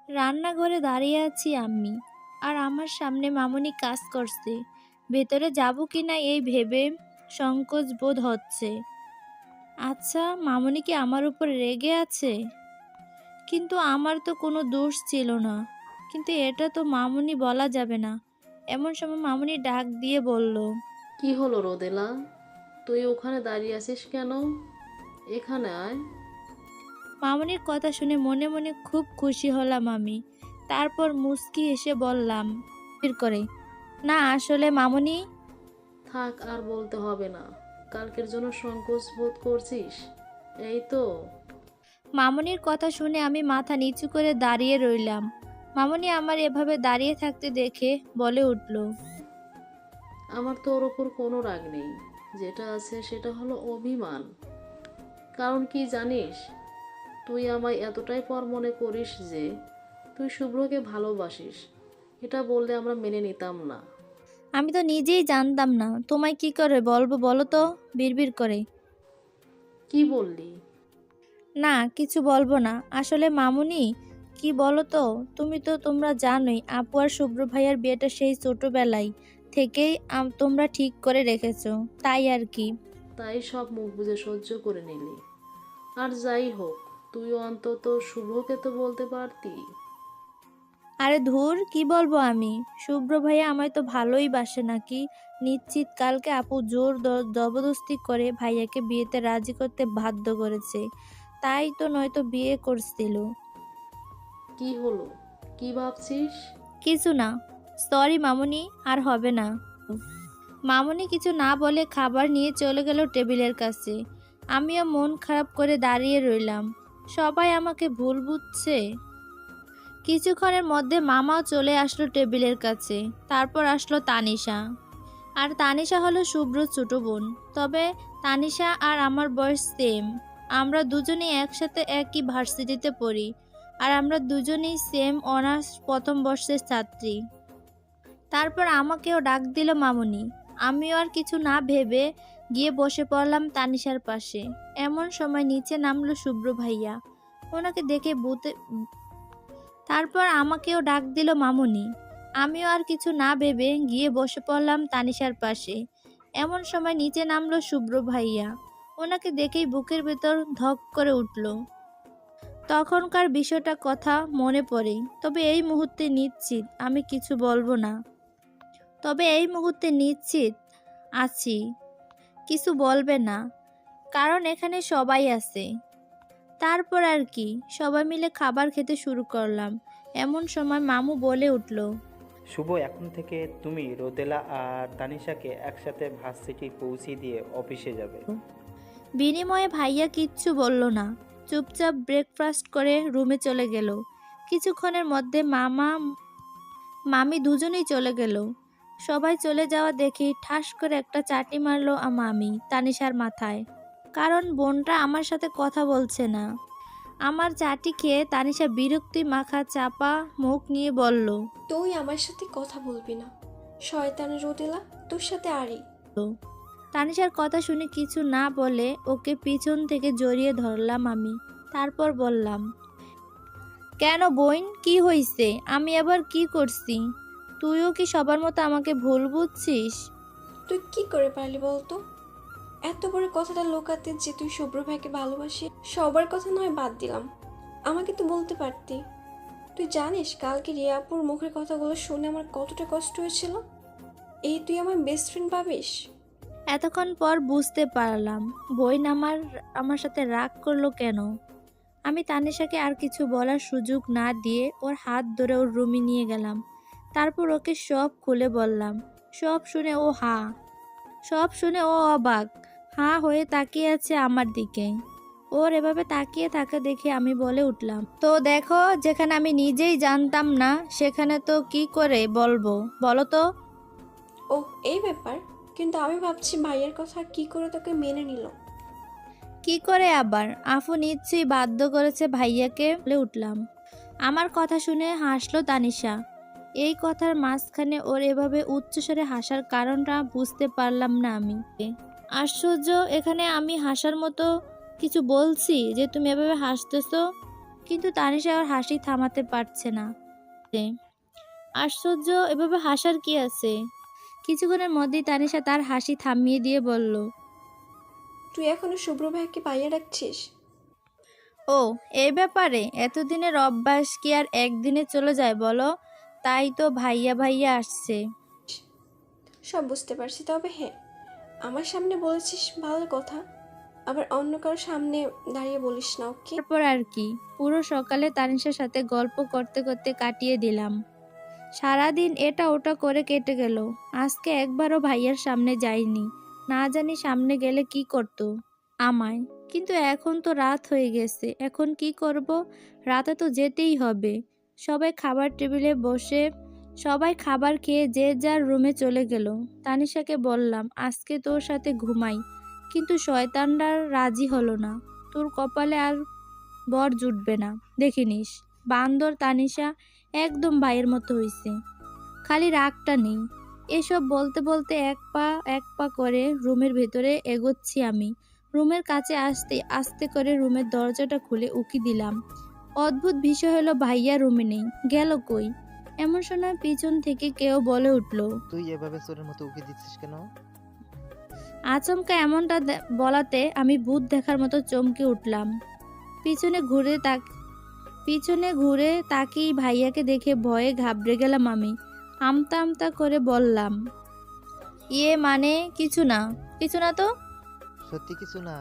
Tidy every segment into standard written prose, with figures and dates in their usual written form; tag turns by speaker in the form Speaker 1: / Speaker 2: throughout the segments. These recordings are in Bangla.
Speaker 1: রান্নাঘরে দাঁড়িয়ে আছি আমি, আর আমার সামনে মামুনি কাজ করছে। ভেতরে যাব কিনা এই ভেবে সংকোচ বোধ হচ্ছে। আচ্ছা, মামুনি কি আমার উপর রেগে আছে? কিন্তু আমার তো কোনো দোষ ছিল না। কিন্তু এটা তো মামুনি বলা যাবে না। এমন সময় মামুনি ডাক দিয়ে বলল,
Speaker 2: কি হলো রোদেলা? তুই ওখানে দাঁড়িয়ে আছিস কেন? এখানে আয়।
Speaker 1: মামুনির কথা শুনে মনে মনে খুব খুশি হলাম আমি। তারপর মুচকি এসে বললাম ফির করে, না আসলে মামুনি।
Speaker 2: থাক, আর বলতে হবে না। কালকের জন্য সংকোচ বোধ করছিস, এই তো।
Speaker 1: মামুনির কথা শুনে আমি মাথা নিচু করে দাঁড়িয়ে রইলাম। মামুনি আমার এভাবে দাঁড়িয়ে থাকতে দেখে বলে উঠল,
Speaker 2: আমার তোর ওপর কোনো রাগ নেই। যেটা আছে সেটা হলো অভিমান। কারণ কি জানিস? তুই আমায় এতটাই পর মনে করিস যে তুই শুভ্রকে ভালোবাসিস। এটা বললে আমরা মেনে নিতাম না।
Speaker 1: আমি তো নিজেই জানতাম না, তোমায় কি করে বলবো বলো তো? বিড়বিড় করে।
Speaker 2: কি বললি?
Speaker 1: না কিছু বলবো না। আসলে মামুনি, কি বলো তো, তোমরা জানোই আপু আর শুভ্র ভাইয়ার বিয়েটা সেই ছোটবেলায় থেকেই তোমরা ঠিক করে রেখেছো, তাই আর কি।
Speaker 2: তাই সব মুখ বুজে সহ্য করে নিলি। আর যাই হোক, তুই অন্তত শুভকে তো বলতে পারতি।
Speaker 1: আরে ধুর, কি বলবো আমি? শুভ্র ভাইয়া আমায় তো ভালোই বাসে নাকি? নিশ্চিত কালকে আপু জোর জবরদস্তি করে ভাইয়াকে বিয়েতে রাজি করতে বাধ্য করেছে। তাই তো নয়তো বিয়ে করছিল।
Speaker 2: কি হলো? কি ভাবছিস?
Speaker 1: কিছু না। সরি মামুনি, আর হবে না। মামুনি কিছু না বলে খাবার নিয়ে চলে গেল টেবিলের কাছে। আমিও মন খারাপ করে দাঁড়িয়ে রইলাম। সবাই আমাকে ভুল বুঝছে। কিছুক্ষণের মধ্যে মামাও চলে আসলো টেবিলের কাছে। তারপর আসলো তানিশা। আর তানিশা হলো শুভ্র ছোট বোন। তবে তানিশা আর আমার বয়স সেম। আমরা দুজনেই একসাথে একই ভার্সিটিতে পড়ি। আর আমরা দুজনেই সেম অনার্স প্রথম বর্ষের ছাত্রী। তারপর আমাকেও ডাক দিল মামুনি। আমিও আর কিছু না ভেবে গিয়ে বসে পড়লাম তানিশার পাশে। এমন সময় নিচে নামলো শুভ্র ভাইয়া। ওনাকে দেখে তারপর আমাকেও ডাক দিল মামুনি। আমিও আর কিছু না ভেবে গিয়ে বসে পড়লাম তানিশার পাশে। এমন সময় নিচে নামলো শুভ্র ভাইয়া। ওনাকে দেখেই বুকের ভেতর ধক করে উঠল। তখনকার বিষয়টা কথা মনে পড়ে। তবে এই মুহূর্তে নিশ্চিত আমি কিছু বলবো না। তবে এই মুহূর্তে নিশ্চিত আছি কিছু বলবে না, কারণ এখানে সবাই আছে। তারপর আর কি, সবাই মিলে খাবার খেতে শুরু করলাম। এমন সময় মামু বলে উঠল,
Speaker 3: শুভ, এখন থেকে তুমি রোদেলা আর তানিশাকে একসাথে ভার্সিটি পৌঁছে দিয়ে অফিসে যাবে।
Speaker 1: বিনিময়ে ভাইয়া কিচ্ছু বলল না। চুপচাপ ব্রেকফাস্ট করে রুমে চলে গেল। কিছুক্ষণের মধ্যে মামা মামি দুজনেই চলে গেল। সবাই চলে যাওয়া দেখি ঠাস করে একটা চাটি মারলো মামি তানিশার মাথায়। কারণ বোনটা আমার সাথে কথা বলছে না। আমার চাটি খেয়ে তানিশা বিরক্তি মাখা চাপা মুখ নিয়ে বলল,
Speaker 4: তুই আমার সাথে কথা বলবি না, শয়তান রোদেলা, তোর সাথে আরি।
Speaker 1: তানিশার কথা শুনে কিছু না বলে ওকে পিছন থেকে জড়িয়ে ধরলাম আমি। তারপর বললাম, কেন বোন, কি হইছে? আমি আবার কি করছি? তুইও কি সবার মতো আমাকে ভুল বুঝছিস?
Speaker 4: তুই কি করে পারলি বলতো এত বড় কথাটা লোকাতে যে তুই শুভ্র ভাইকে ভালোবাসি? সবার কথা নয় বাদ দিলাম, আমাকে তো বলতে পারতি। তুই জানিস কালকে রিয়াপুর মুখের কথাগুলো শুনে আমার কতটা কষ্ট হয়েছিল। এই তুই আমার বেস্ট ফ্রেন্ড ভাবিস?
Speaker 1: এতক্ষণ পর বুঝতে পারলাম বোন আমার সাথে রাগ করলো কেন। আমি তানিশাকে আর কিছু বলার সুযোগ না দিয়ে ওর হাত ধরে ওর রুমে নিয়ে গেলাম। তারপর ওকে সব খুলে বললাম। সব শুনে ও অবাক হাঁ হয়ে তাকিয়ে আছে আমার দিকে। ওর এভাবে তাকিয়ে থাকা দেখে আমি বলে উঠলাম, তো দেখো, যেখানে আমি নিজেই জানতাম না সেখানে তো কি করে বলবো বলো তো?
Speaker 4: ও, এই ব্যাপার। কিন্তু আমি ভাবছি ভাইয়ের কথা কি করে তোকে মেনে নিল।
Speaker 1: কি করে আবার? আফু নিশ্চয়ই বাধ্য করেছে ভাইয়াকে, বলে উঠলাম। আমার কথা শুনে হাসলো তানিশা। এই কথার মাঝখানে ওর এভাবে উচ্চস্বরে হাসার কারণটা বুঝতে পারলাম না আমি। আশ্চর্য, এখানে আমি হাসার মতো কিছু বলছি যে তুমি এভাবে হাসতেছো? কিন্তু তানিশা ওর হাসি থামাতে পারছে না। আশ্চর্য, এভাবে হাসার কি আছে? কিছুক্ষণের মধ্যেই তানিশা তার হাসি থামিয়ে দিয়ে বলল,
Speaker 4: তুই এখনো শুভ্র ভাইকে পাইয়ে রাখছিস?
Speaker 1: ও, এই ব্যাপারে এতদিনের অভ্যাস কি আর একদিনে চলে যায় বলো? তাই তো ভাইয়া ভাইয়া আসছে।
Speaker 4: সব বুঝতে পারছি, তবে হ্যাঁ, আমার সামনে বলেছিস ভালো কথা, আবার অন্য কারোর সামনে দাঁড়িয়ে বলিস না, ওকে?
Speaker 1: তারপর আর কি, পুরো সকালে তানিশার সাথে গল্প করতে করতে কাটিয়ে দিলাম। সারাদিন এটা ওটা করে কেটে গেল। আজকে একবারও ভাইয়ার সামনে যাইনি। না জানি সামনে গেলে কি করতো আমায়। কিন্তু এখন তো রাত হয়ে গেছে, এখন কি করব? রাতে তো যেতেই হবে। সবাই খাবার টেবিলে বসে সবাই খাবার খেয়ে যে যার রুমে চলে গেল। তানিশাকে বললাম আজকে তোর সাথে ঘুমাই, কিন্তু শয়তানরা রাজি হলো না। তোর কপালে আর বর জুটবে না, দেখিনিস। বান্দর তানিশা একদম ভাইয়ের মতো হইছে, খালি রাগটা নেই। এসব বলতে বলতে এক পা করে রুমের ভেতরে এগোচ্ছি আমি। রুমের কাছে আসতে আস্তে করে রুমের দরজাটা খুলে উকি দিলাম। অদ্ভুত বিষয় হলো ভাইয়া রুমে নেই, গেল কই? এমন সময় পিছন থেকে কেউ বলে উঠল।
Speaker 5: তুই এভাবে চোরের মতো উকি দিচ্ছিস কেন?
Speaker 1: আচমকা এমনটা বলাতে আমি ভূত দেখার মতো চমকে উঠলাম। পিছনে ঘুরে তাকিয়ে ভাইয়াকে দেখে ভয়ে ঘাবড়ে গেলাম আমি। আমতা আমতা করে বললাম, ইয়ে মানে কিছু না তো।
Speaker 5: সত্যি কিছু না?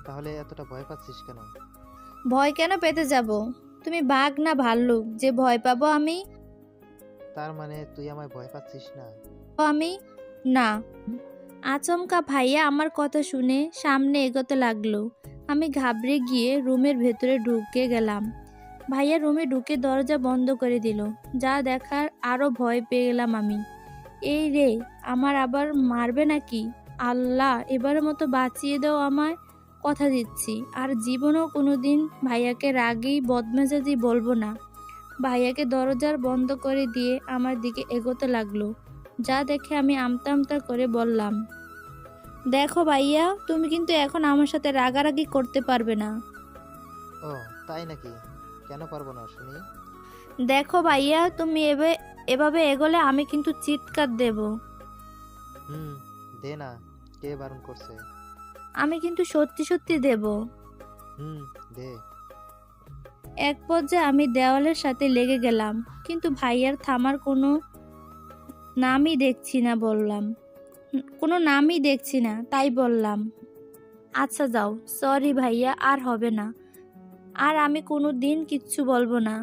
Speaker 5: তাহলে এতটা ভয় পাচ্ছিস কেন?
Speaker 1: ভয় কেন পেতে যাব? তুমি বাঘ না ভাল্লুক যে ভয় পাবো আমি?
Speaker 5: তার মানে তুই আমায় ভয় পাচ্ছিস না?
Speaker 1: আমি না। আচমকা ভাইয়া আমার কথা শুনে সামনে এগোতে লাগলো। আমি ঘাবড়ে গিয়ে রুমের ভেতরে ঢুকে গেলাম। ভাইয়া রুমে ঢুকে দরজা বন্ধ করে দিল। যা দেখার, আরো ভয় পেয়ে গেলাম আমি। এই রে, আমার আবার মারবে নাকি? আল্লাহ, এবারের মতো বাঁচিয়ে দাও আমায়, কথা দিচ্ছি। আর জীবনেও কোনোদিন ভাইয়াকে রাগেই বদমেজাজি বলবো না। ভাইয়াকে দরজার বন্ধ করে দিয়ে আমার দিকে এগোতে লাগলো। যা দেখে আমি আমতা আমতা করে বললাম, দেখো ভাইয়া, তুমি কিন্তু এখন আমার সাথে রাগারাগি করতে পারবে না।
Speaker 5: ও তাই নাকি? কেন পারবো না শুনি?
Speaker 1: দেখো ভাইয়া, তুমি এভাবে এগোলে আমি কিন্তু চিৎকার দেব।
Speaker 5: দে না, কে বারণ করছে?
Speaker 1: আমি কিন্তু সত্যি সত্যি দেব।
Speaker 5: দে।
Speaker 1: এক পর্যায়ে আমি দেওয়ালের সাথে লেগে গেলাম, কিন্তু ভাইয়ার থামার কোনো নামই দেখছি না, তাই বললাম, আচ্ছা যাও, সরি ভাইয়া, আর হবে না। আর আমি কোনো দিন কিচ্ছু বলবো না।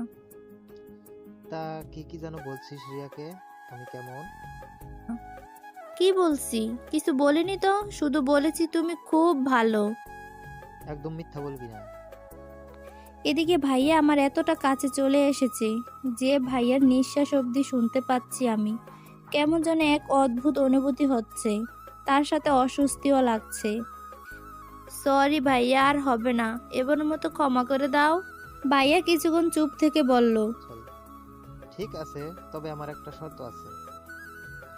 Speaker 5: তা কি কি যেন বলছিস রিয়াকে? আমি কেমন?
Speaker 1: কি বলছি? কিছু বলিনি তো, শুধু বলেছি তুমি খুব ভালো।
Speaker 5: একদম মিথ্যা বলবি না।
Speaker 1: এদিকে ভাইয়া আমার এতটা কাছে চলে এসেছে যে ভাইয়ার নিঃশ্বাস অবধি শুনতে পাচ্ছি আমি। কেমন যেন এক অদ্ভুত অনুভূতি হচ্ছে, তার সাথে অস্বস্তিও লাগছে। সরি ভাইয়া, আর হবে না, এবারের মতো ক্ষমা করে দাও। ভাইয়া কিছুক্ষণ চুপ থেকে বলল,
Speaker 5: চল, ঠিক আছে, তবে আমার একটা শর্ত আছে।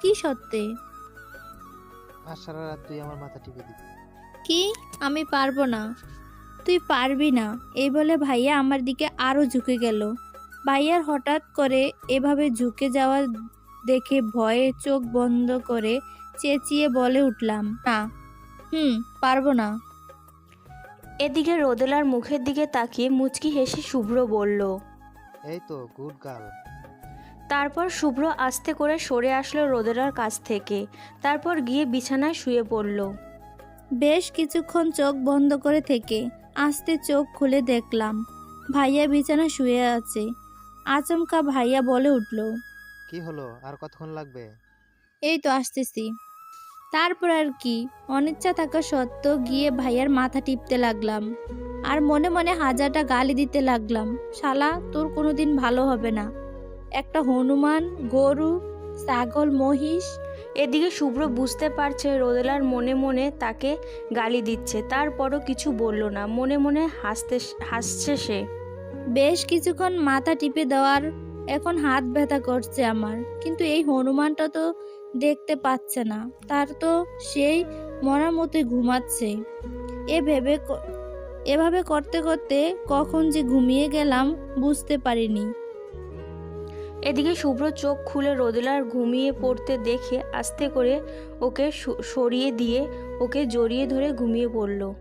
Speaker 1: কি সত্যি?
Speaker 5: আজ সারা রাত তুই আমার মাথা টিপে দিবি।
Speaker 1: কি? আমি পারবো না। তুই পারবি না, এই বলে ভাইয়া আমার দিকে আরো ঝুঁকে গেল। ভাইয়ার হঠাৎ করে এভাবে ঝুঁকে যাওয়া দেখে ভয়ে চোখ বন্ধ করে চেঁচিয়ে বলে উঠলাম, না, পারবো না।
Speaker 6: এদিকে রোদেলার মুখের দিকে তাকিয়ে মুচকি হেসে শুভ্র বলল,
Speaker 5: এই তো গুড গার্ল।
Speaker 6: তারপর শুভ্র আস্তে করে সরে আসলো রোদেলার কাছ থেকে। তারপর গিয়ে বিছানায় শুয়ে পড়ল।
Speaker 1: বেশ কিছুক্ষণ চোখ বন্ধ করে থেকে আস্তে চোখ খুলে দেখলাম ভাইয়া বিছানা শুয়ে আছে। আচমকা ভাইয়া বলে উঠল,
Speaker 5: কি হলো, আর কতক্ষণ লাগবে?
Speaker 1: এই তো আসতেছি। তারপর আর কি, অনিচ্ছা থাকা সত্ত্বেও গিয়ে ভাইয়ার মাথা টিপতে লাগলাম আর মনে মনে হাজারটা গালি দিতে লাগলাম, শালা, তোর কোনোদিন ভালো হবে না, একটা হনুমান, গরু, ছাগল, মহিষ।
Speaker 6: এদিকে শুভ্র বুঝতে পারছে রোদেলার মনে মনে তাকে গালি দিচ্ছে, তারপরও কিছু বলল না। মনে মনে হাসছে সে।
Speaker 1: বেশ কিছুক্ষণ মাথা টিপে দেওয়ার এখন হাত ব্যথা করছে আমার, কিন্তু এই হনুমানটা তো দেখতে পাচ্ছে না, তার তো সেই মরার মতোই ঘুমাচ্ছে। এভাবে করতে করতে কখন যে ঘুমিয়ে গেলাম বুঝতে পারিনি।
Speaker 6: এদিকে শুভ্র চোখ খুলে রোদেলার ঘুমিয়ে পড়তে দেখে আস্তে করে ওকে সরিয়ে দিয়ে ওকে জড়িয়ে ধরে ঘুমিয়ে পড়ল।